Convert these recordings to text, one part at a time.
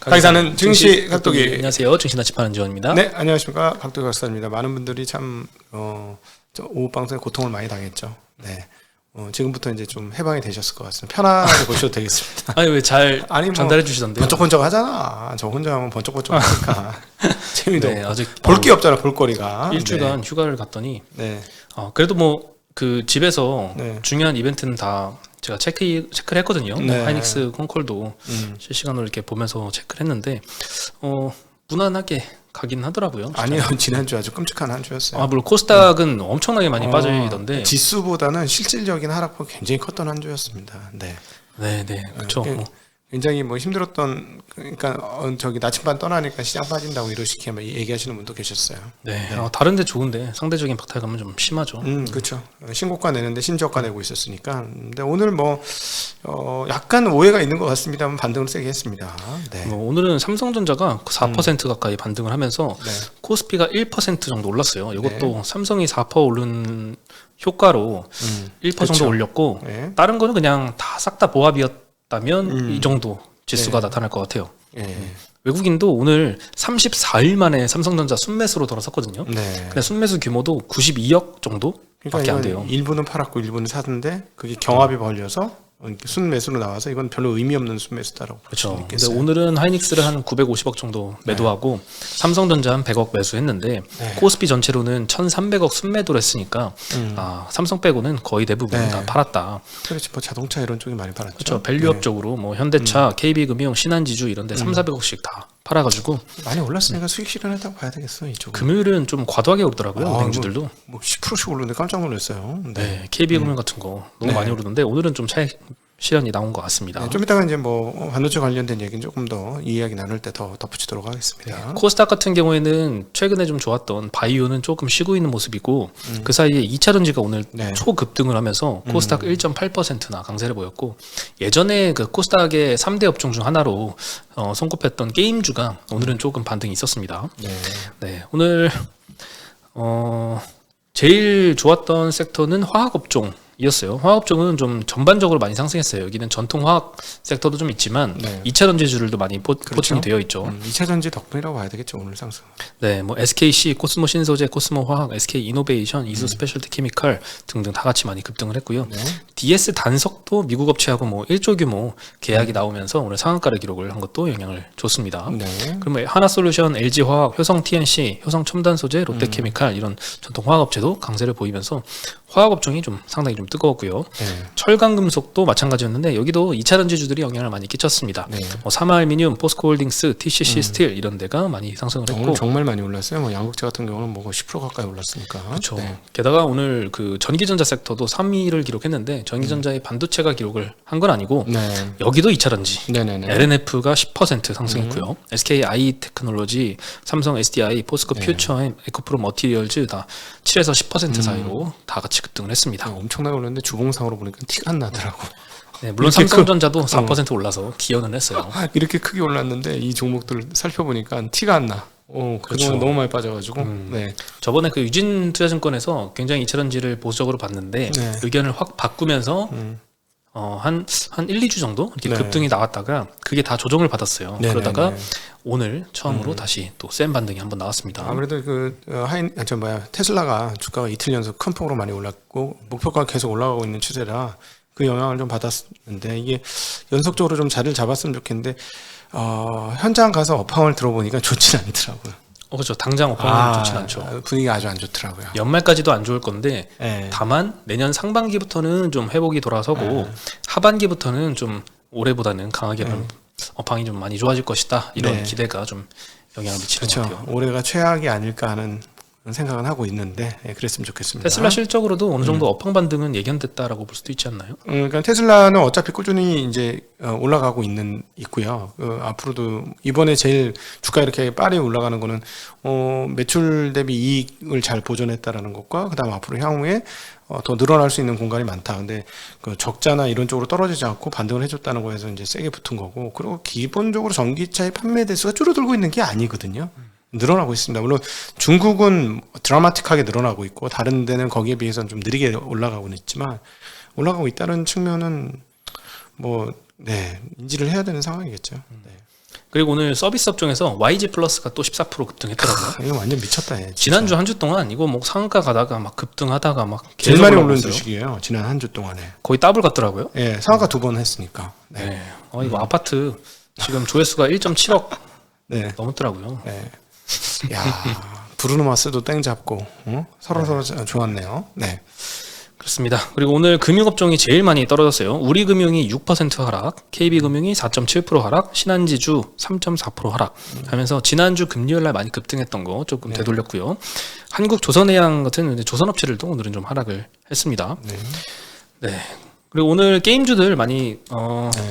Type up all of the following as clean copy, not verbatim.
강의사는 증시 각도기. 안녕하세요. 증시나치파는 지원입니다. 네, 안녕하십니까. 각도기 박사입니다. 많은 분들이 참 오후 방송에 고통을 많이 당했죠. 네. 지금부터 이제 좀 해방이 되셨을 것 같습니다. 편안하게 보셔도 되겠습니다. 아니 왜 잘 전달해 주시던데요? 번쩍번쩍 하잖아. 저 혼자 하면 번쩍번쩍 하니까 재미도 네, 아직 볼 게 없잖아. 볼거리가. 일주간 네. 휴가를 갔더니 네. 그래도 뭐 그 집에서 네. 중요한 이벤트는 다 제가 체크를 했거든요. 네. 뭐 하이닉스 콘콜도 실시간으로 이렇게 보면서 체크를 했는데 무난하게 가긴 하더라고요. 아니요, 지난주 아주 끔찍한 한 주였어요. 물론 코스닥은 엄청나게 많이 빠지던데 지수보다는 실질적인 하락폭이 굉장히 컸던 한 주였습니다. 네. 네, 그렇죠. 굉장히 뭐 힘들었던, 그러니까 나침반 떠나니까 시장 빠진다고 이러시게 얘기하시는 분도 계셨어요. 네. 다른데 좋은데 상대적인 박탈감은 좀 심하죠. 그렇죠. 신고가 내는데 신저가 내고 있었으니까. 근데 오늘 뭐 약간 오해가 있는 것 같습니다만 반등을 세게 했습니다. 네. 오늘은 삼성전자가 4% 가까이 반등을 하면서 네. 코스피가 1% 정도 올랐어요. 이것도 네. 삼성이 4% 오른 효과로 1% 그렇죠. 정도 올렸고 네. 다른 거는 그냥 다 싹 다 보합이었다면 이 정도 지수가 네. 나타날 것 같아요. 네. 외국인도 오늘 34일 만에 삼성전자 순매수로 돌아섰거든요. 네. 근데 순매수 규모도 92억 정도밖에 그러니까 안 돼요. 일부는 팔았고 일부는 사던데 그게 경합이 벌려서 순매수로 나와서 이건 별로 의미 없는 순매수다라고 볼 수 그렇죠. 있겠어요. 근데 오늘은 하이닉스를 한 950억 정도 매도하고 삼성전자 한 100억 매수했는데 코스피 전체로는 1,300억 순매도를 했으니까 삼성 빼고는 거의 대부분 다 팔았다. 그렇지, 뭐 자동차 이런 쪽이 많이 팔았죠. 그렇죠. 밸류업 쪽으로 뭐 현대차, KB금융, 신한지주 이런데 3,400억씩 다 팔아가지고 많이 올랐으니까 수익 실현했다고 봐야 되겠어 이쪽은. 금요일은 좀 과도하게 오르더라고요. 은행주들도. 뭐 10%씩 오르는데 깜짝 놀랐어요. 네, KB금융 같은 거 너무 많이 오르는데 오늘은 좀 차익 실현이 나온 것 같습니다. 네, 좀 이따가 이제 뭐 반도체 관련된 얘기는 조금 더 이 이야기 나눌 때 더 덧붙이도록 하겠습니다. 코스닥 같은 경우에는 최근에 좀 좋았던 바이오는 조금 쉬고 있는 모습이고 그 사이에 2차전지가 오늘 초급등을 하면서 코스닥 1.8%나 강세를 보였고 예전에 그 코스닥의 3대 업종 중 하나로 손꼽혔던 게임주가 오늘은 조금 반등이 있었습니다. 네, 오늘 제일 좋았던 섹터는 화학업종 이었어요. 화학업종은 좀 전반적으로 많이 상승했어요. 여기는 전통 화학 섹터도 좀 있지만 2차 전지주들도 많이 포칭이 되어 있죠. 2차 전지 덕분이라고 봐야 되겠죠, 오늘 상승. 네, 뭐 SKC, 코스모 신소재, 코스모 화학, SK 이노베이션, 이수 스페셜티 케미칼 등등 다 같이 많이 급등을 했고요. DS 단석도 미국 업체하고 뭐 1조 규모 계약이 나오면서 오늘 상한가를 기록을 한 것도 영향을 줬습니다. 그러면 하나솔루션, LG화학, 효성TNC, 효성첨단소재, 롯데케미칼 이런 전통 화학업체도 강세를 보이면서 화학업종이 좀 상당히 좀 뜨거웠고요. 철강금속도 마찬가지였는데 여기도 2차 전지주들이 영향을 많이 끼쳤습니다. 뭐 사마알미늄, 포스코홀딩스, TCC 스틸 이런 데가 많이 상승을 했고 오늘 정말 많이 올랐어요. 뭐 양극재 같은 경우는 뭐 10% 가까이 올랐으니까. 그렇죠. 게다가 오늘 그 전기전자 섹터도 3위를 기록했는데 전기전자의 반도체가 기록을 한 건 아니고 여기도 2차 전지. LNF가 10% 상승했고요. SK 아이테크놀로지, 삼성 SDI, 포스코 퓨처엠, 에코프로 머티리얼즈 다 7에서 10% 사이로 다 같이 급등을 했습니다. 엄청나게 올랐는데 주봉상으로 보니까 티가 안 나더라고. 네, 물론 삼성전자도 4% 올라서 기여는 했어요. 이렇게 크게 올랐는데 이 종목들 살펴보니까 티가 안 나. 그동안 너무 많이 빠져가지고. 저번에 그 유진투자증권에서 굉장히 2차 전지를 보수적으로 봤는데 의견을 확 바꾸면서 한 1, 2주 정도 이렇게 급등이 나왔다가 그게 다 조정을 받았어요. 그러다가 오늘 처음으로 다시 또 센 반등이 한번 나왔습니다. 아무래도 테슬라가 주가가 이틀 연속 큰 폭으로 많이 올랐고 목표가가 계속 올라가고 있는 추세라 그 영향을 좀 받았는데 이게 연속적으로 좀 자리를 잡았으면 좋겠는데 현장 가서 업황을 들어보니까 좋진 않더라고요. 그렇죠. 당장 업황은 좋진 않죠. 분위기가 아주 안 좋더라고요. 연말까지도 안 좋을 건데 다만 내년 상반기부터는 좀 회복이 돌아서고 하반기부터는 좀 올해보다는 강하게 업황이 좀 많이 좋아질 것이다. 이런 기대가 좀 영향을 미치는 것 같아요. 올해가 최악이 아닐까 하는 생각은 하고 있는데 그랬으면 좋겠습니다. 테슬라 실적으로도 어느 정도 업황 반등은 예견됐다라고 볼 수도 있지 않나요? 그러니까 테슬라는 어차피 꾸준히 이제 올라가고 있고요. 앞으로도 이번에 제일 주가 이렇게 빠르게 올라가는 거는 매출 대비 이익을 잘 보존했다라는 것과 그다음 앞으로 향후에 더 늘어날 수 있는 공간이 많다. 근데 그 적자나 이런 쪽으로 떨어지지 않고 반등을 해줬다는 거에서 이제 세게 붙은 거고, 그리고 기본적으로 전기차의 판매 대수가 줄어들고 있는 게 아니거든요. 늘어나고 있습니다. 물론 중국은 드라마틱하게 늘어나고 있고 다른 데는 거기에 비해서는 좀 느리게 올라가고는 있지만 올라가고 있다는 측면은 인지를 해야 되는 상황이겠죠. 그리고 오늘 서비스 업종에서 YG 플러스가 또 14% 급등했더라고요. 이거 완전 미쳤다. 얘, 진짜. 지난주 한 주 동안 이거 뭐 상한가 가다가 막 급등하다가 막 제일 계속 많이 올라가고 오른 있어요. 주식이에요. 지난 한 주 동안에. 거의 더블 갔더라고요. 예, 상한가 2번 했으니까. 네. 네. 이거 아파트 지금 조회수가 1.7억 네. 넘었더라고요. 네. 야, 브루노마스도 땡 잡고 서로 좋았네요. 네. 그렇습니다. 그리고 오늘 금융업종이 제일 많이 떨어졌어요. 우리금융이 6% 하락, KB금융이 4.7% 하락, 신한지주 3.4% 하락 하면서 지난주 금요일 날 많이 급등했던 거 조금 되돌렸고요. 한국조선해양 같은 조선업체들도 오늘은 좀 하락을 했습니다. 네. 네. 그리고 오늘 게임주들 많이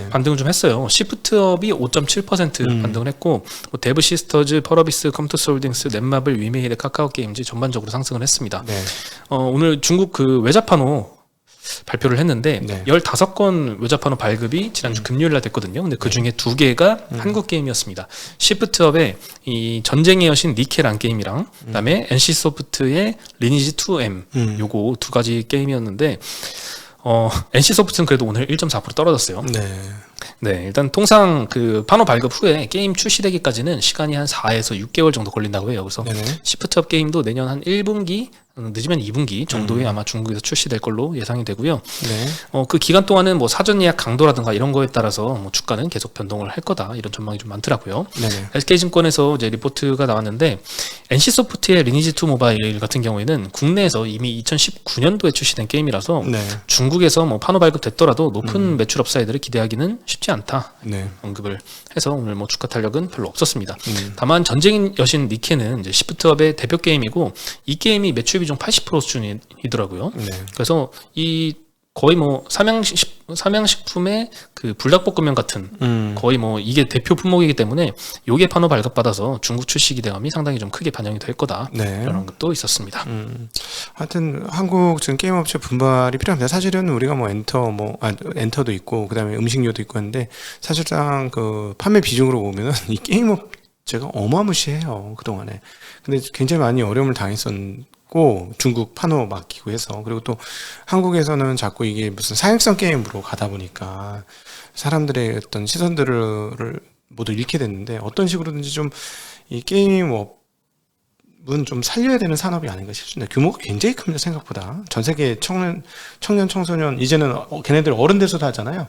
반등을 좀 했어요. 시프트업이 5.7% 반등을 했고 뭐 데브 시스터즈, 펄어비스, 컴투스홀딩스, 넷마블, 위메이드, 카카오게임즈 전반적으로 상승을 했습니다. 네. 오늘 중국 그 외자판호 발표를 했는데 네. 15건 외자판호 발급이 지난주 금요일 날 됐거든요. 근데 그 중에 2개가 한국 게임이었습니다. 시프트업의 이 전쟁의 여신 니켈 게임이랑 그다음에 NC소프트의 리니지 2M 요거 2가지 게임이었는데 NC소프트는 그래도 오늘 1.4% 떨어졌어요. 네. 네, 일단 통상 그 판호 발급 후에 게임 출시되기까지는 시간이 한 4에서 6개월 정도 걸린다고 해요. 그래서 네네. 시프트업 게임도 내년 한 1분기 늦으면 2분기 정도에 아마 중국에서 출시될 걸로 예상이 되고요. 네. 그 기간 동안은 뭐 사전 예약 강도라든가 이런 거에 따라서 뭐 주가는 계속 변동을 할 거다 이런 전망이 좀 많더라고요. 네네. SK증권에서 이제 리포트가 나왔는데 NC소프트의 리니지 2 모바일 같은 경우에는 국내에서 이미 2019년도에 출시된 게임이라서 네. 중국에서 뭐 판호 발급 됐더라도 높은 매출 업사이드를 기대하기는 쉽지 않다. 네. 언급을 해서 오늘 뭐 주가 탄력은 별로 없었습니다. 다만 전쟁의 여신 니케는 이제 시프트업의 대표 게임이고 이 게임이 매출 비중 80% 수준이더라고요. 네. 그래서 이 거의 뭐 삼양식품의 그 불닭볶음면 같은 거의 뭐 이게 대표 품목이기 때문에 요게 판호 발급받아서 중국 출시 기대감이 상당히 좀 크게 반영이 될 거다. 네. 이런 것도 있었습니다. 하여튼 한국 지금 게임 업체 분발이 필요합니다. 사실은 우리가 뭐 엔터도 있고 그다음에 음식료도 있고 하는데 사실상 그 판매 비중으로 보면은 이 게임 업체가 어마무시해요. 그동안에. 근데 굉장히 많이 어려움을 당했었고 중국 판호 맡기고 해서 그리고 또 한국에서는 자꾸 이게 무슨 사행성 게임으로 가다 보니까 사람들의 어떤 시선들을 모두 잃게 됐는데 어떤 식으로든지 좀 이 게임 업은 좀 살려야 되는 산업이 아닌가 싶습니다. 규모가 굉장히 큽니다. 생각보다. 전 세계 청년, 청소년 이제는 걔네들 어른 돼서도 하잖아요.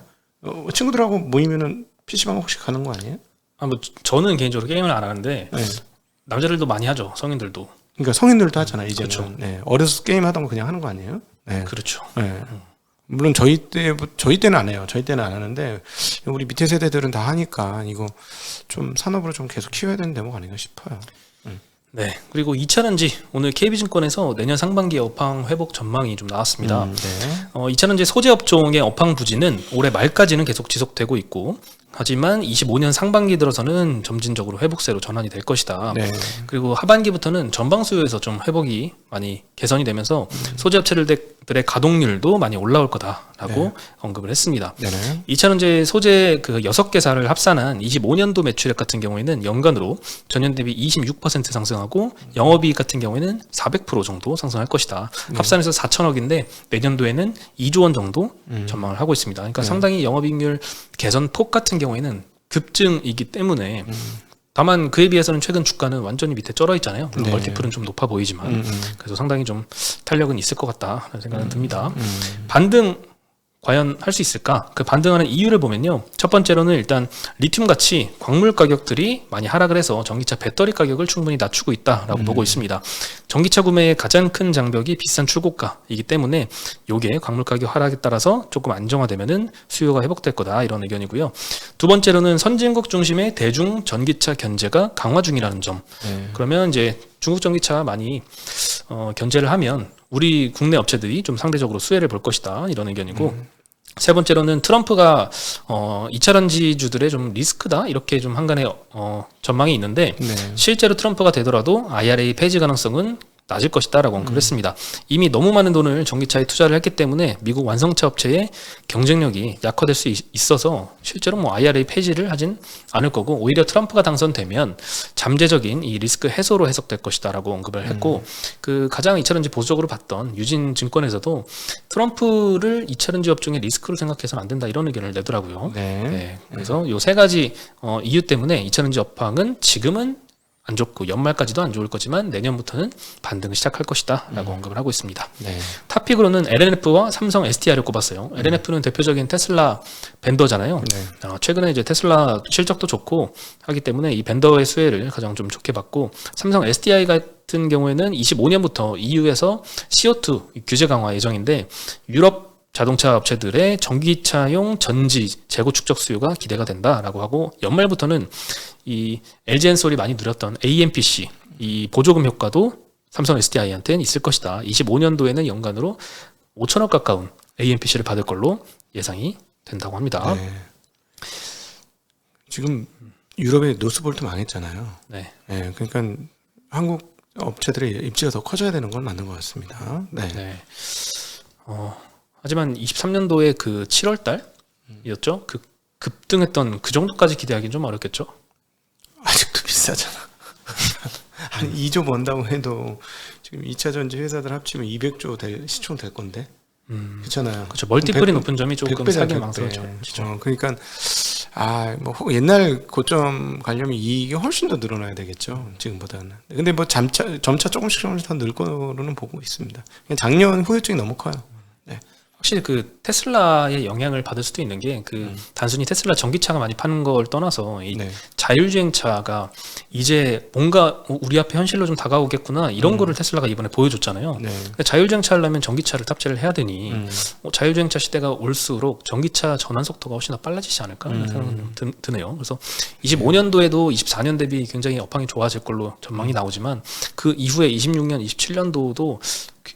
친구들하고 모이면은 PC방 혹시 가는 거 아니에요? 뭐 저는 개인적으로 게임을 안 하는데 네. 남자들도 많이 하죠. 성인들도. 그러니까 성인들도 하잖아요. 이제는. 그렇죠. 네. 어려서 게임 하던 거 그냥 하는 거 아니에요? 네. 그렇죠. 네. 물론 저희 때는 안 해요. 저희 때는 안 하는데 우리 밑에 세대들은 다 하니까 이거 좀 산업으로 좀 계속 키워야 되는 대목 아닌가 싶어요. 네. 그리고 2차전지 오늘 KB증권에서 내년 상반기 업황 회복 전망이 좀 나왔습니다. 네. 2차전지 소재 업종의 업황 부진은 올해 말까지는 계속 지속되고 있고 하지만 25년 상반기 들어서는 점진적으로 회복세로 전환이 될 것이다. 네. 그리고 하반기부터는 전방 수요에서 좀 회복이 많이 개선이 되면서 소재 업체들의 가동률도 많이 올라올 거다라고 언급을 했습니다. 네네. 2차전지 소재 그 6개사를 합산한 25년도 매출액 같은 경우에는 연간으로 전년 대비 26% 상승하고 영업이익 같은 경우에는 400% 정도 상승할 것이다. 합산해서 4천억인데 내년도에는 2조 원 정도 전망을 하고 있습니다. 그러니까 상당히 영업이익률 개선 폭 같은 경우에는 급증이기 때문에 다만 그에 비해서는 최근 주가는 완전히 밑에 쩔어 있잖아요. 물론 네. 멀티플은 좀 높아 보이지만 그래서 상당히 좀 탄력은 있을 것 같다라는 생각은 듭니다. 반등 과연 할 수 있을까? 그 반등하는 이유를 보면요. 첫 번째로는 일단 리튬 같이 광물 가격들이 많이 하락을 해서 전기차 배터리 가격을 충분히 낮추고 있다라고 보고 있습니다. 전기차 구매의 가장 큰 장벽이 비싼 출고가이기 때문에 요게 광물 가격 하락에 따라서 조금 안정화되면은 수요가 회복될 거다 이런 의견이고요. 두 번째로는 선진국 중심의 대중 전기차 견제가 강화 중이라는 점. 네. 그러면 이제 중국 전기차 많이 견제를 하면 우리 국내 업체들이 좀 상대적으로 수혜를 볼 것이다 이런 의견이고 세 번째로는 트럼프가 2차전지주들의 좀 리스크다 이렇게 좀 한간의 전망이 있는데 네. 실제로 트럼프가 되더라도 IRA 폐지 가능성은 낮을 것이다라고 언급을 했습니다. 이미 너무 많은 돈을 전기차에 투자를 했기 때문에 미국 완성차 업체의 경쟁력이 약화될 수 있어서 실제로 뭐 IRA 폐지를 하진 않을 거고 오히려 트럼프가 당선되면 잠재적인 이 리스크 해소로 해석될 것이다라고 언급을 했고 그 가장 2차전지 보수적으로 봤던 유진 증권에서도 트럼프를 2차전지 업종의 리스크로 생각해서는 안 된다 이런 의견을 내더라고요. 네. 그래서 요 세 가지 이유 때문에 2차전지 업황은 지금은 안 좋고 연말까지도 안 좋을 거지만 내년부터는 반등을 시작할 것이다라고 언급을 하고 있습니다. 네. 탑픽으로는 LNF와 삼성 SDI를 꼽았어요. LNF는 대표적인 테슬라 벤더잖아요. 네. 최근에 이제 테슬라 실적도 좋고 하기 때문에 이 벤더의 수혜를 가장 좀 좋게 받고 삼성 SDI 같은 경우에는 25년부터 EU에서 CO2 규제 강화 예정인데 유럽 자동차 업체들의 전기차용 전지 재고 축적 수요가 기대가 된다라고 하고 연말부터는 이 LG엔솔이 많이 누렸던 AMPC 이 보조금 효과도 삼성 SDI한테는 있을 것이다. 25년도에는 연간으로 5천억 가까운 AMPC를 받을 걸로 예상이 된다고 합니다. 네. 지금 유럽의 노스볼트 망했잖아요. 네. 네, 그러니까 한국 업체들의 입지가 더 커져야 되는 건 맞는 것 같습니다. 네. 네. 하지만 23년도에 그 7월 달이었죠. 그 급등했던 그 정도까지 기대하기는 좀 어렵겠죠. 아직도 비싸잖아. 한 2조 번다고 해도 지금 2차 전지 회사들 합치면 200조 시총 될 건데. 그렇잖아요. 그렇죠. 멀티플이 높은 점이 조금 사기 망설여져. 그러니까 뭐 옛날 고점 가려면 이익이 훨씬 더 늘어나야 되겠죠. 지금보다는. 근데 뭐 점차 조금씩 더 늘 거로는 보고 있습니다. 작년 후유증이 너무 커요. 네. 확실히 그 테슬라의 영향을 받을 수도 있는 게 그 단순히 테슬라 전기차가 많이 파는 걸 떠나서 이 네. 자율주행차가 이제 뭔가 우리 앞에 현실로 좀 다가오겠구나 이런 거를 테슬라가 이번에 보여줬잖아요. 네. 그러니까 자율주행차 하려면 전기차를 탑재를 해야 되니 자율주행차 시대가 올수록 전기차 전환 속도가 훨씬 더 빨라지지 않을까 하는 생각은 좀 드네요. 그래서 25년도에도 24년 대비 굉장히 업황이 좋아질 걸로 전망이 나오지만 그 이후에 26년, 27년도도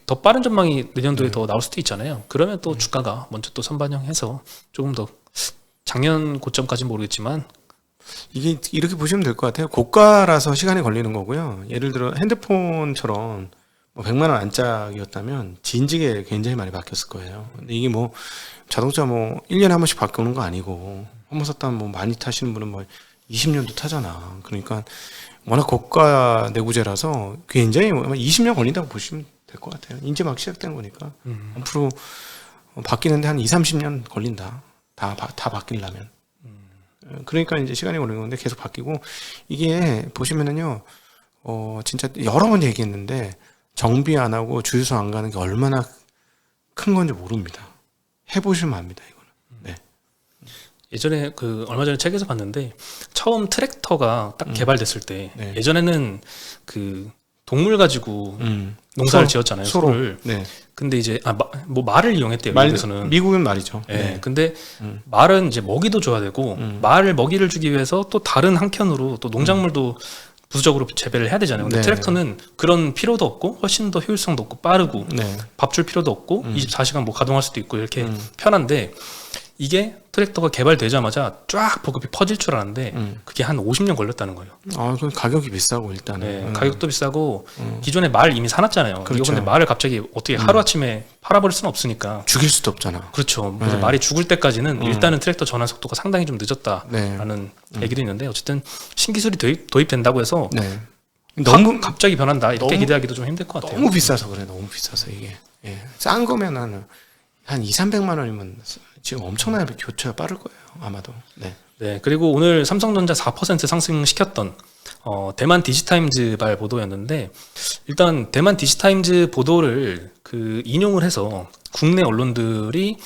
더 빠른 전망이 내년도에 더 나올 수도 있잖아요. 그러면 또 주가가 먼저 또 선반영해서 조금 더 작년 고점까지는 모르겠지만 이게 이렇게 보시면 될 것 같아요. 고가라서 시간이 걸리는 거고요. 예를 들어 핸드폰처럼 뭐 100만 원 안짝이었다면 진지게 굉장히 많이 바뀌었을 거예요. 근데 이게 뭐 자동차 뭐 1년에 한 번씩 바꾸는 거 아니고 한 번 샀다면 뭐 많이 타시는 분은 뭐 20년도 타잖아. 그러니까 워낙 고가 내구재라서 굉장히 아마 20년 걸린다고 보시면 될 것 같아요. 이제 막 시작된 거니까. 앞으로 바뀌는데 한 20-30년 걸린다. 다 바뀌려면. 그러니까 이제 시간이 걸리는 건데 계속 바뀌고 이게 보시면은요, 진짜 여러 번 얘기했는데 정비 안 하고 주유소 안 가는 게 얼마나 큰 건지 모릅니다. 해보시면 압니다, 이거는. 네. 예전에 그 얼마 전에 책에서 봤는데 처음 트랙터가 딱 개발됐을 때 네. 예전에는 그 동물 가지고 농사를 지었잖아요. 소를. 네. 근데 이제 뭐 말을 이용했대요. 미국에서는. 미국은 말이죠. 네. 네. 근데 말은 이제 먹이도 줘야 되고 말을 먹이를 주기 위해서 또 다른 한켠으로 또 농작물도 부수적으로 재배를 해야 되잖아요. 근데 네. 트랙터는 그런 필요도 없고 훨씬 더 효율성도 없고 빠르고 네. 밥 줄 필요도 없고 24시간 뭐 가동할 수도 있고 이렇게 편한데 이게 트랙터가 개발되자마자 쫙 보급이 퍼질 줄 알았는데 그게 한 50년 걸렸다는 거예요. 아, 그 가격이 비싸고 일단은. 네, 가격도 비싸고 기존에 말 이미 사놨잖아요. 그렇죠. 이거 근데 말을 갑자기 어떻게 하루아침에 팔아버릴 수는 없으니까. 죽일 수도 없잖아. 그렇죠. 그래서 말이 죽을 때까지는 일단은 트랙터 전환 속도가 상당히 좀 늦었다라는 얘기도 있는데 어쨌든 신기술이 도입된다고 해서 네. 너무 갑자기 변한다 이렇게 너무- 기대하기도 좀 힘들 것 같아요. 너무 비싸서 그래. 너무 비싸서 이게. 예. 싼 거면 한 2-300만 원이면 지금 엄청나게 교체가 빠를 거예요. 아마도. 네. 네, 그리고 오늘 삼성전자 4% 상승시켰던 대만 디지타임즈발 보도였는데 일단 대만 디지타임즈 보도를 그 인용을 해서 국내 언론들이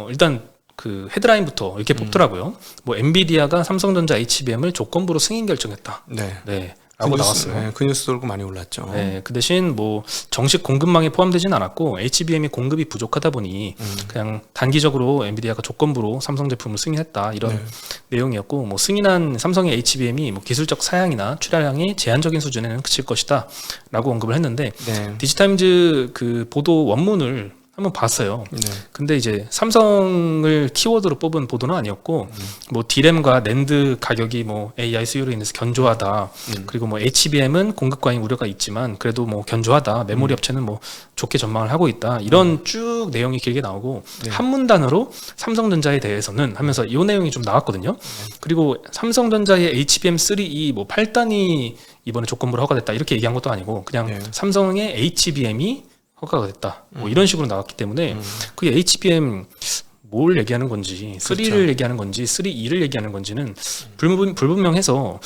일단 그 헤드라인부터 이렇게 뽑더라고요. 뭐 엔비디아가 삼성전자 HBM을 조건부로 승인 결정했다. 네. 네. 라고 나왔어요. 네, 그 뉴스 돌고 많이 올랐죠. 네, 그 대신 뭐 정식 공급망에 포함되진 않았고 HBM이 공급이 부족하다 보니 그냥 단기적으로 엔비디아가 조건부로 삼성 제품을 승인했다 이런 내용이었고 뭐 승인한 삼성의 HBM이 뭐 기술적 사양이나 출하량이 제한적인 수준에는 그칠 것이다라고 언급을 했는데 네. 디지타임즈 그 보도 원문을 한번 봤어요. 네. 근데 이제 삼성을 키워드로 뽑은 보도는 아니었고 뭐 D램과 낸드 가격이 뭐 AI 수요로 인해서 견조하다. 그리고 뭐 HBM은 공급 과잉 우려가 있지만 그래도 뭐 견조하다. 메모리 업체는 뭐 좋게 전망을 하고 있다. 이런 쭉 내용이 길게 나오고 네. 한 문단으로 삼성전자에 대해서는 하면서 이 내용이 좀 나왔거든요. 그리고 삼성전자의 HBM3E 뭐 8단이 이번에 조건부로 허가됐다 이렇게 얘기한 것도 아니고 그냥 네. 삼성의 HBM이 허가가 됐다. 뭐 이런 식으로 나왔기 때문에 그 HBM 뭘 얘기하는 건지 3를 그렇죠. 얘기하는 건지 3E를 얘기하는 건지는 불분명해서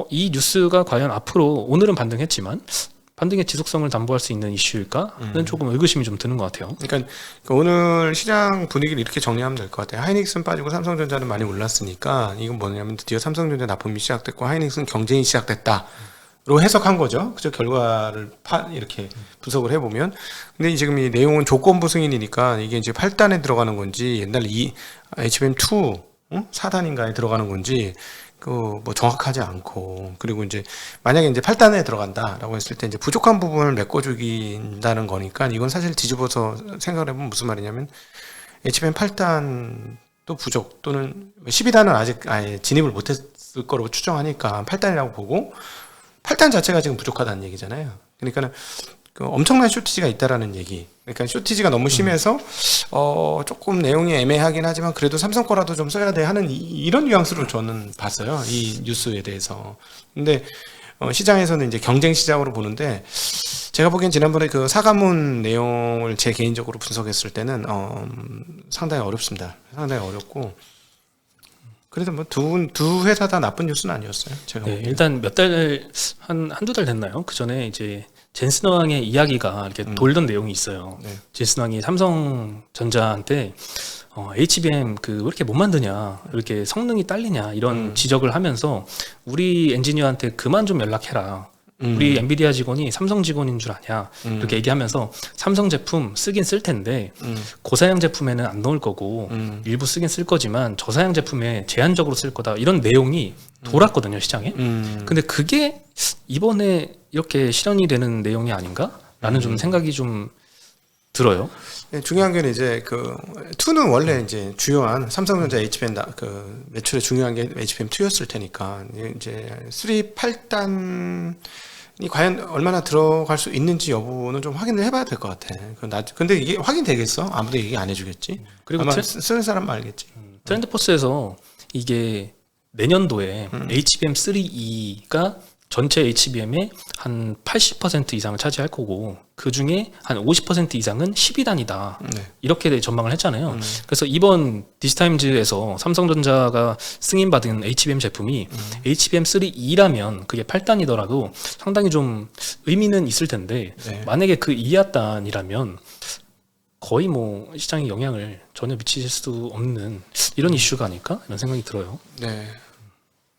이 뉴스가 과연 앞으로 오늘은 반등했지만 반등의 지속성을 담보할 수 있는 이슈일까는 조금 의구심이 좀 드는 것 같아요. 그러니까 오늘 시장 분위기를 이렇게 정리하면 될 것 같아요. 하이닉스는 빠지고 삼성전자는 많이 올랐으니까 이건 뭐냐면 드디어 삼성전자 납품이 시작됐고 하이닉스는 경쟁이 시작됐다. 로 해석한 거죠. 그죠? 결과를 이렇게 분석을 해보면. 근데 지금 이 내용은 조건부 승인이니까 이게 이제 8단에 들어가는 건지 옛날 HBM2 4단인가에 들어가는 건지 뭐 정확하지 않고 그리고 이제 만약에 이제 8단에 들어간다라고 했을 때 이제 부족한 부분을 메꿔주긴다는 거니까 이건 사실 뒤집어서 생각을 해보면 무슨 말이냐면 HBM 8단도 부족 또는 12단은 아직 아예 진입을 못했을 거라고 추정하니까 8단이라고 보고 8단 자체가 지금 부족하다는 얘기잖아요. 그러니까는 엄청난 쇼티지가 있다라는 얘기. 그러니까 쇼티지가 너무 심해서 조금 내용이 애매하긴 하지만 그래도 삼성 거라도 좀 써야 돼 하는 이런 뉘앙스로 저는 봤어요. 이 뉴스에 대해서. 근데 시장에서는 이제 경쟁 시장으로 보는데 제가 보기엔 지난번에 그 사과문 내용을 제 개인적으로 분석했을 때는 상당히 어렵습니다. 상당히 어렵고 그래도 뭐 두 회사 다 나쁜 뉴스는 아니었어요. 제가 네, 보기엔. 일단 한두 달 됐나요? 그 전에 이제 젠슨 왕의 이야기가 이렇게 돌던 내용이 있어요. 네. 젠슨 왕이 삼성전자한테 HBM 왜 이렇게 못 만드냐, 이렇게 성능이 딸리냐 이런 지적을 하면서 우리 엔지니어한테 그만 좀 연락해라. 우리 엔비디아 직원이 삼성 직원인 줄 아냐 이렇게 얘기하면서 삼성 제품 쓰긴 쓸 텐데 고사양 제품에는 안 넣을 거고 일부 쓰긴 쓸 거지만 저사양 제품에 제한적으로 쓸 거다 이런 내용이 돌았거든요 시장에. 근데 그게 이번에 이렇게 실현이 되는 내용이 아닌가라는 좀 생각이 좀 들어요. 네, 중요한 게 이제 그 2는 원래 이제 주요한 삼성전자 HBM 그 매출에 중요한 게 HBM2였을 테니까 이제 3, 8단이 과연 얼마나 들어갈 수 있는지 여부는 좀 확인을 해봐야 될 것 같아. 근데 이게 확인되겠어? 아무도 얘기 안 해주겠지. 그리고 아마 쓰는 사람은 알겠지. 트렌드포스에서 이게 내년도에 HBM3E가 전체 HBM의 한 80% 이상을 차지할 거고 그 중에 한 50% 이상은 12단이다. 네. 이렇게 전망을 했잖아요. 그래서 이번 디지타임즈에서 삼성전자가 승인받은 HBM 제품이 HBM3E라면 그게 8단이더라도 상당히 좀 의미는 있을 텐데 네. 만약에 그 이하단이라면 거의 뭐 시장에 영향을 전혀 미칠 수 없는 이런 이슈가 아닐까? 이런 생각이 들어요. 네.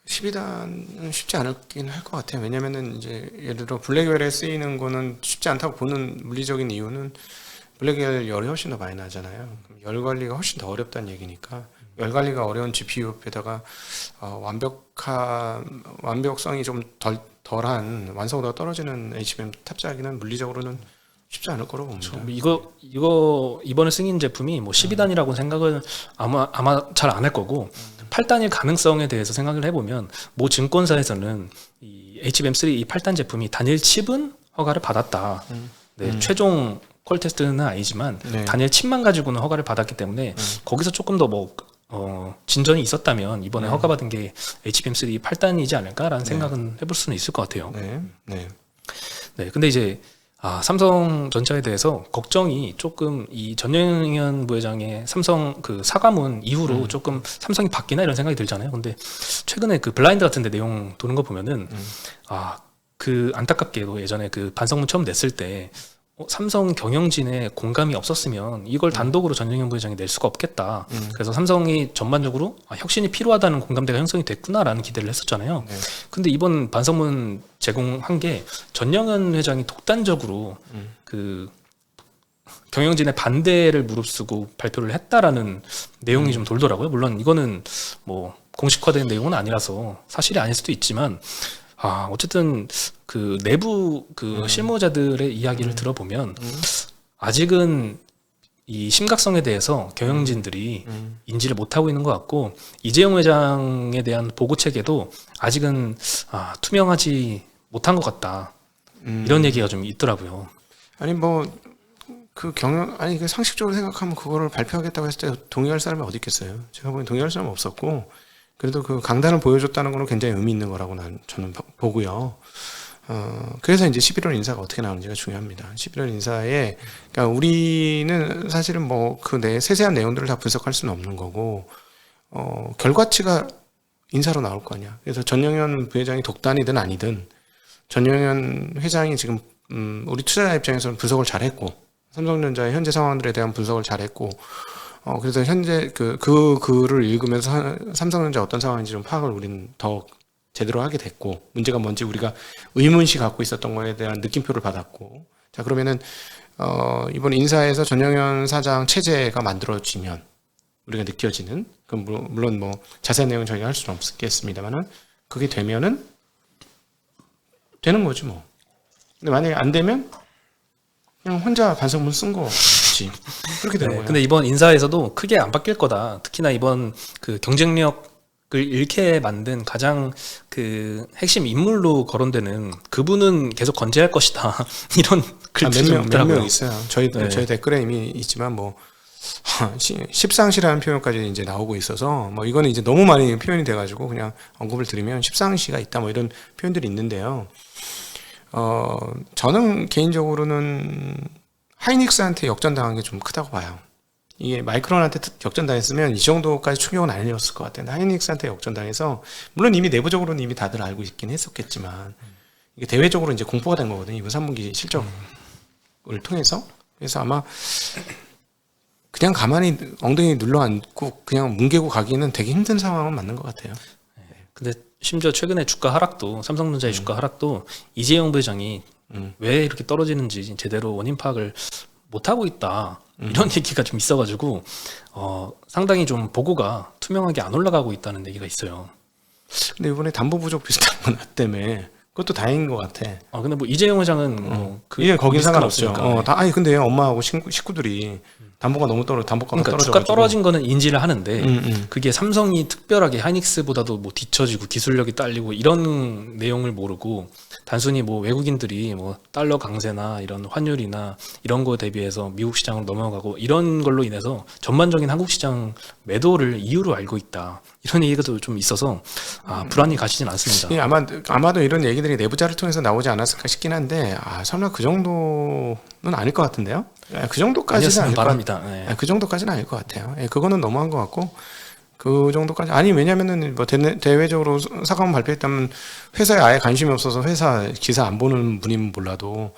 12단은 쉽지 않긴 할 것 같아요. 왜냐면은 이제 예를 들어 블랙웰에 쓰이는 거는 쉽지 않다고 보는 물리적인 이유는 블랙웰 열이 훨씬 더 많이 나잖아요. 그럼 열 관리가 훨씬 더 어렵다는 얘기니까 열 관리가 어려운 GPU 옆에다가 완벽성이 좀 덜한 완성도가 떨어지는 HBM 탑재하기는 물리적으로는 쉽지 않을 거라고 봅니다. 이거 이번에 승인 제품이 뭐 12단이라고 생각을 아마 잘 안 할 거고 8단일 가능성에 대해서 생각을 해보면 모 증권사에서는 이 HBM3 이 8단 제품이 단일 칩은 허가를 받았다. 네, 최종 퀄 테스트는 아니지만 네. 단일 칩만 가지고는 허가를 받았기 때문에 거기서 조금 더 뭐 진전이 있었다면 이번에 허가받은 게 HBM3 8단이지 않을까라는 생각은 해볼 수는 있을 것 같아요. 네, 네, 네, 근데 이제 삼성전자에 대해서 걱정이 조금 이 전영현 부회장의 삼성 그 사과문 이후로 조금 삼성이 바뀌나 이런 생각이 들잖아요. 근데 최근에 그 블라인드 같은데 내용 도는 거 보면은 그 안타깝게도 예전에 그 반성문 처음 냈을 때 삼성 경영진에 공감이 없었으면 이걸 단독으로 전영현 부회장이 낼 수가 없겠다. 그래서 삼성이 전반적으로 혁신이 필요하다는 공감대가 형성이 됐구나라는 기대를 했었잖아요. 네. 근데 이번 반성문 제공한 게 전영현 회장이 독단적으로 그 경영진의 반대를 무릅쓰고 발표를 했다라는 내용이 좀 돌더라고요. 물론 이거는 뭐 공식화된 내용은 아니라서 사실이 아닐 수도 있지만 어쨌든 그 내부 그 실무자들의 이야기를 들어보면 아직은 이 심각성에 대해서 경영진들이 인지를 못하고 있는 것 같고 이재용 회장에 대한 보고 체계도 아직은 투명하지 못한 것 같다. 이런 얘기가 좀 있더라고요. 아니 뭐 그 경영 아니 그 상식적으로 생각하면 그거를 발표하겠다고 했을 때 동의할 사람이 어디 있겠어요. 제가 보기엔 동의할 사람은 없었고 그래도 그 강단을 보여줬다는 거는 굉장히 의미 있는 거라고 저는 보고요. 그래서 이제 11월 인사가 어떻게 나오는지가 중요합니다. 11월 인사에, 그러니까 우리는 사실은 뭐 그 세세한 내용들을 다 분석할 수는 없는 거고, 결과치가 인사로 나올 거 아니야. 그래서 전영현 부회장이 독단이든 아니든, 전영현 회장이 지금, 우리 투자자 입장에서는 분석을 잘했고, 삼성전자의 현재 상황들에 대한 분석을 잘했고, 그래서 현재 그 글을 읽으면서 삼성전자 어떤 상황인지 좀 파악을 우리는 더 제대로 하게 됐고 문제가 뭔지 우리가 의문시 갖고 있었던 거에 대한 느낌표를 받았고 자 그러면은 이번 인사에서 전영현 사장 체제가 만들어지면 우리가 느껴지는 그럼 물론 뭐 자세한 내용은 저희가 할 수는 없겠습니다만은 그게 되면은 되는 거지 뭐. 근데 만약에 안 되면 그냥 혼자 반성문 쓴 거지 그렇게 되는 거예요. 근데 이번 인사에서도 크게 안 바뀔 거다. 특히나 이번 그 경쟁력 을 잃게 만든 가장 그 핵심 인물로 거론되는 그분은 계속 건재할 것이다. 이런 글들이 좀 몇 있더라고요. 명 있어요. 저희 댓글에 이미 있지만 뭐 십상시라는 표현까지 이제 나오고 있어서 뭐 이거는 이제 너무 많이 표현이 돼가지고 그냥 언급을 드리면 십상시가 있다 뭐 이런 표현들이 있는데요. 저는 개인적으로는 하이닉스한테 역전당한 게 좀 크다고 봐요. 이게 마이크론한테 역전당했으면 이 정도까지 충격은 아니었을 것 같아요. 하이닉스한테 역전당해서 물론 이미 내부적으로는 이미 다들 알고 있긴 했었겠지만 이게 대외적으로 이제 공포가 된 거거든요. 이번 3분기 실적을 통해서. 그래서 아마 그냥 가만히 엉덩이 눌러 앉고 그냥 뭉개고 가기는 되게 힘든 상황은 맞는 것 같아요. 근데 심지어 최근에 주가 하락도 삼성전자의 주가 하락도 이재용 부회장이 왜 이렇게 떨어지는지 제대로 원인 파악을 못하고 있다. 이런 얘기가 좀 있어가지고 상당히 좀 보고가 투명하게 안 올라가고 있다는 얘기가 있어요. 근데 이번에 담보 부족 비슷한 건 때문에 그것도 다행인 것 같아. 근데 뭐 이재용 회장은 이게 거긴 상관없죠. 없으니까. 아니 근데 엄마하고 식구들이 담보가 너무 담보가가 그러니까 떨어져. 주가 떨어진 거는 인지를 하는데 그게 삼성이 특별하게 하이닉스보다도 뭐 뒤처지고 기술력이 딸리고 이런 내용을 모르고 단순히 뭐 외국인들이 뭐 달러 강세나 이런 환율이나 이런 거에 대비해서 미국 시장으로 넘어가고 이런 걸로 인해서 전반적인 한국 시장 매도를 이유로 알고 있다. 이런 얘기가 좀 있어서 불안이 가시진 않습니다. 예, 아마도 이런 얘기들이 내부자를 통해서 나오지 않았을까 싶긴 한데 설마 그 정도는 아닐 것 같은데요? 그 정도까지는 아닐 바랍니다. 그 정도까지는 아닐 것 같아요. 그거는 너무한 것 같고 그 정도까지 아니 왜냐면은 뭐 대외적으로 사과문 발표했다면 회사에 아예 관심이 없어서 회사 기사 안 보는 분이면 몰라도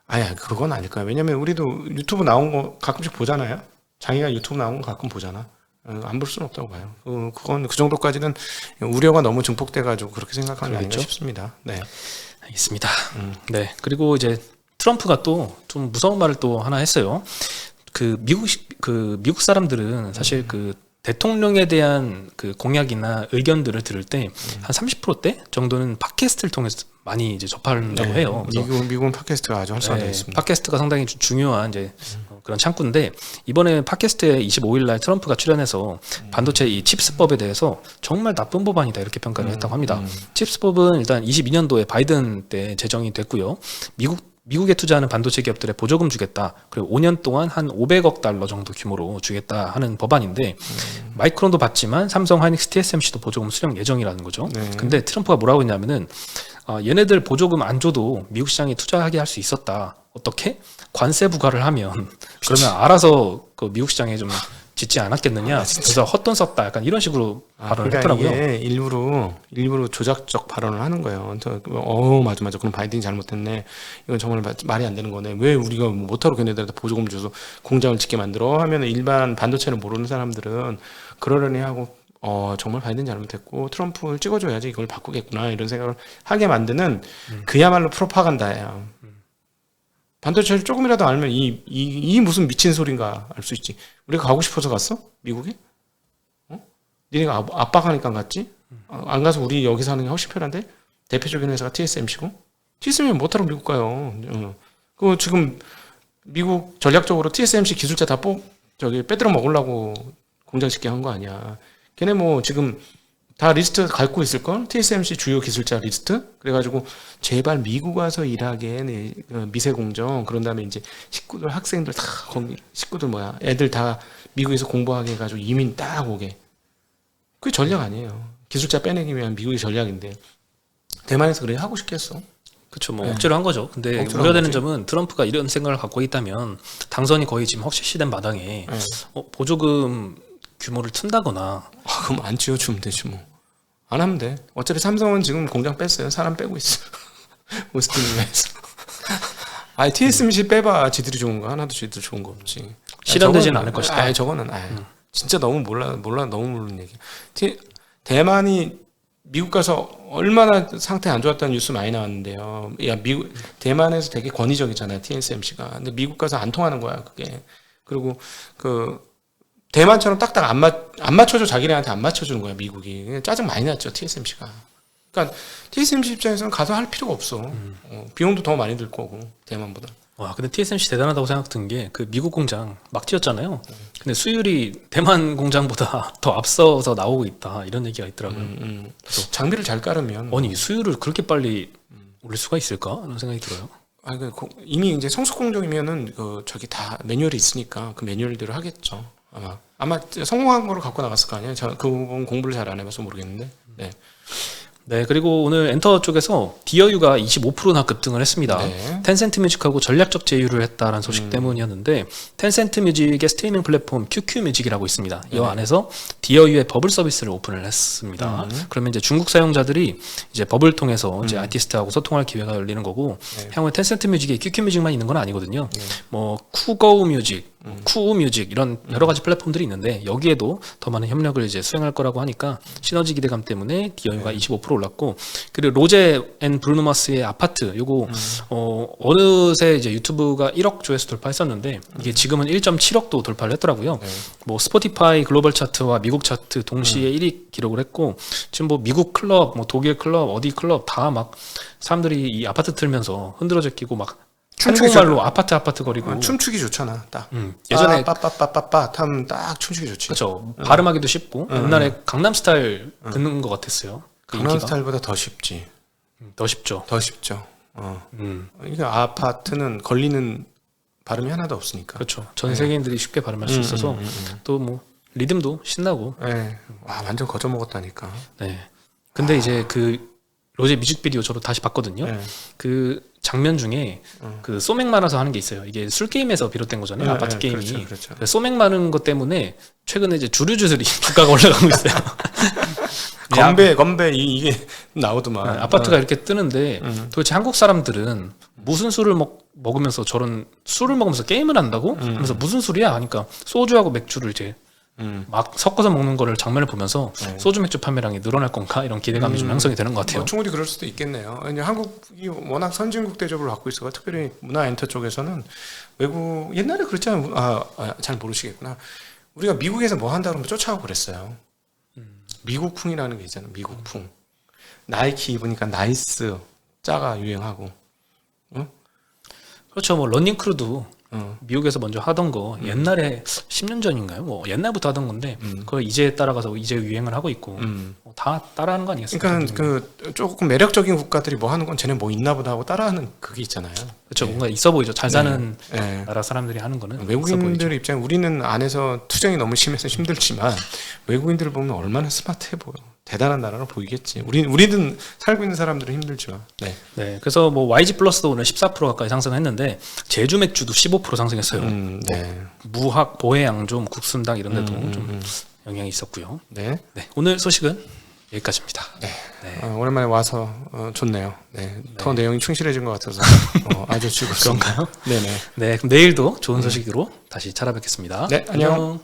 아야 그건 아닐 거야. 왜냐면 우리도 유튜브 나온 거 가끔씩 보잖아요. 자기가 유튜브 나온 거 가끔 보잖아. 안 볼 수는 없다고 봐요. 그건 그 정도까지는 우려가 너무 증폭돼가지고 그렇게 생각하는 게 아닌가 싶습니다. 네, 알겠습니다. 네, 그리고 이제 트럼프가 또 좀 무서운 말을 또 하나 했어요. 그 미국 사람들은 사실 그 대통령에 대한 그 공약이나 의견들을 들을 때 한 30%대 정도는 팟캐스트를 통해서 많이 이제 접한다고 해요. 미국은 팟캐스트가 아주 활성화되어 있습니다. 팟캐스트가 상당히 중요한 이제 그런 창구인데 이번에 팟캐스트에 25일 날 트럼프가 출연해서 반도체 이 칩스법에 대해서 정말 나쁜 법안이다 이렇게 평가를 했다고 합니다. 칩스법은 일단 22년도에 바이든 때 제정이 됐고요. 미국에 투자하는 반도체 기업들에 보조금 주겠다. 그리고 5년 동안 한 500억 달러 정도 규모로 주겠다 하는 법안인데 마이크론도 받지만 삼성, 하이닉스, TSMC도 보조금 수령 예정이라는 거죠. 근데 트럼프가 뭐라고 했냐면은 얘네들 보조금 안 줘도 미국 시장에 투자하게 할 수 있었다. 어떻게? 관세 부과를 하면 그러면 알아서 그 미국 시장에 좀 짓지 않았겠느냐. 그래서 헛돈 썼다. 약간 이런 식으로 발언을 그러니까 했더라고요. 이게 일부러 조작적 발언을 하는 거예요. 맞아. 그럼 바이든이 잘못했네. 이건 정말 말이 안 되는 거네. 왜 우리가 못하러 걔네들한테 보조금 줘서 공장을 짓게 만들어? 하면 일반 반도체를 모르는 사람들은 그러려니 하고 정말 바이든 잘못했고 트럼프를 찍어줘야지 이걸 바꾸겠구나 이런 생각을 하게 만드는 그야말로 프로파간다예요. 반도체를 조금이라도 알면 이 무슨 미친 소린가 알 수 있지. 우리가 가고 싶어서 갔어? 미국에? 니네가 압박하니까 갔지? 안 가서 우리 여기 사는 게 훨씬 편한데? 대표적인 회사가 TSMC고? TSMC 못하러 미국 가요. 그거 지금 미국 전략적으로 TSMC 기술자 다 빼들어 먹으려고 공장 짓게 한 거 아니야. 걔네 뭐 지금 다 리스트 갖고 있을걸? TSMC 주요 기술자 리스트? 그래가지고 제발 미국 와서 일하게 미세 공정 그런 다음에 이제 식구들 학생들 다 거기 식구들 애들 다 미국에서 공부하게 해가지고 이민 딱 오게. 그게 전략 아니에요. 기술자 빼내기 위한 미국의 전략인데 대만에서 그래 하고 싶겠어? 그렇죠. 뭐 억지로 한 거죠. 근데 억지로 한 우려되는 거지. 점은 트럼프가 이런 생각을 갖고 있다면 당선이 거의 지금 확실시된 마당에 보조금 규모를 튼다거나 그럼 안 지어주면 되지 뭐. 안 하면 돼. 어차피 삼성은 지금 공장 뺐어요. 사람 빼고 있어. 오스틴에서. 아니 TSMC 빼봐. 지들이 좋은 거 하나도 지들 좋은 거 없지. 실현되지는 않을 것이다. 아니 저거는 진짜 너무 너무 모르는 얘기. 대만이 미국 가서 얼마나 상태 안 좋았다는 뉴스 많이 나왔는데요. 야 대만에서 되게 권위적이잖아요. TSMC가. 근데 미국 가서 안 통하는 거야 그게. 그리고 대만처럼 딱딱 안 맞춰줘 자기네한테 안 맞춰주는 거야 미국이. 짜증 많이 났죠 TSMC가. 그러니까 TSMC 입장에서는 가서 할 필요가 없어. 비용도 더 많이 들 거고 대만보다. 와, 근데 TSMC 대단하다고 생각 든 게 그 미국 공장 막 지었잖아요. 근데 수율이 대만 공장보다 더 앞서서 나오고 있다 이런 얘기가 있더라고요. 장비를 잘 깔으면. 아니 수율을 그렇게 빨리 올릴 수가 있을까? 이런 생각이 들어요. 이미 이제 성숙 공정이면은 저기 다 매뉴얼이 있으니까 그 매뉴얼대로 하겠죠. 아마 성공한 거를 갖고 나갔을 거 아니에요. 그 부분 공부를 잘 안 해봐서 모르겠는데. 네. 네, 그리고 오늘 엔터 쪽에서 디어유가 25%나 급등을 했습니다. 네. 텐센트 뮤직하고 전략적 제휴를 했다라는 소식 때문이었는데 텐센트 뮤직의 스트리밍 플랫폼 QQ 뮤직이라고 있습니다. 이 안에서 디어유의 버블 서비스를 오픈을 했습니다. 그러면 이제 중국 사용자들이 이제 버블 통해서 이제 아티스트하고 소통할 기회가 열리는 거고 향후에 텐센트 뮤직에 QQ 뮤직만 있는 건 아니거든요. 뭐 쿠거우 뮤직, 쿠우 뮤직 이런 여러 가지 플랫폼들이 있는데 여기에도 더 많은 협력을 이제 수행할 거라고 하니까 시너지 기대감 때문에 디어유가 25% 올랐고 그리고 로제 앤 브루노 마스의 아파트 요거 어느새 이제 유튜브가 1억 조회수 돌파했었는데 이게 지금은 1.7억도 돌파를 했더라고요. 뭐 스포티파이 글로벌 차트와 미국 차트 동시에 1위 기록을 했고 지금 뭐 미국 클럽, 뭐 독일 클럽, 어디 클럽 다 막 사람들이 이 아파트 틀면서 흔들어 제끼고 막 한국말로 아파트 거리고 춤추기 좋잖아. 딱. 예전에 빠빠빠빠빠 하면 딱 춤추기 좋지. 그렇죠. 발음하기도 쉽고 옛날에 강남스타일 듣는 것 같았어요. 그 강남 인기가. 스타일보다 더 쉽지. 더 쉽죠. 더 쉽죠. 그러니까 아파트는 걸리는 발음이 하나도 없으니까. 그렇죠. 전 세계인들이 쉽게 발음할 수 있어서 또 뭐 리듬도 신나고. 네. 와 완전 거저 먹었다니까. 네. 근데 이제 그 로제 뮤직비디오 저도 다시 봤거든요. 네. 그 장면 중에 그 소맥 말아서 하는 게 있어요. 이게 술 게임에서 비롯된 거잖아요. 아파트 게임이. 그렇죠. 그 소맥 마는 것 때문에 최근에 이제 주류주술이 주가가 올라가고 있어요. 건배 이게 나오더만. 아파트가 이렇게 뜨는데 도대체 한국 사람들은 무슨 술을 먹으면서 저런 술을 먹으면서 게임을 한다고? 그래서 무슨 술이야? 하니까 소주하고 맥주를 이제 막 섞어서 먹는 거를 장면을 보면서 소주 맥주 판매량이 늘어날 건가 이런 기대감이 좀 형성이 되는 것 같아요. 충분히 그럴 수도 있겠네요. 이제 한국이 워낙 선진국 대접을 받고 있어서 특별히 문화 엔터 쪽에서는 외국 옛날에 그랬잖아요. 잘 모르시겠구나. 우리가 미국에서 뭐 한다 그러면 쫓아가고 그랬어요. 미국풍이라는 게 있잖아요. 미국풍. 나이키 입으니까 나이스 짜가 유행하고. 그렇죠. 뭐 러닝크루도 미국에서 먼저 하던 거 옛날에 10년 전인가요? 뭐 옛날부터 하던 건데 그걸 이제 따라가서 이제 유행을 하고 있고 다 따라하는 거 아니겠습니까? 그러니까 그 조금 매력적인 국가들이 뭐 하는 건 쟤네 뭐 있나 보다 하고 따라하는 그게 있잖아요. 그렇죠. 뭔가 있어 보이죠. 잘 사는 네. 나라 사람들이 하는 거는 있어 외국인들 보이죠. 입장 우리는 안에서 투쟁이 너무 심해서 힘들지만 외국인들을 보면 얼마나 스마트해 보여. 대단한 나라로 보이겠지. 우리는 살고 있는 사람들은 힘들지만. 네. 네. 그래서 뭐 YG 플러스도 오늘 14% 가까이 상승했는데 제주 맥주도 15% 상승했어요. 네. 무학, 보해양좀, 국순당 이런 데도 좀 영향이 있었고요. 네. 네. 오늘 소식은 여기까지입니다. 네. 네. 오랜만에 와서 좋네요. 네. 더 내용이 충실해진 것 같아서 아주 즐겁습니다. 그런가요? 네네. 네. 그럼 내일도 좋은 소식으로 다시 찾아뵙겠습니다. 네, 안녕.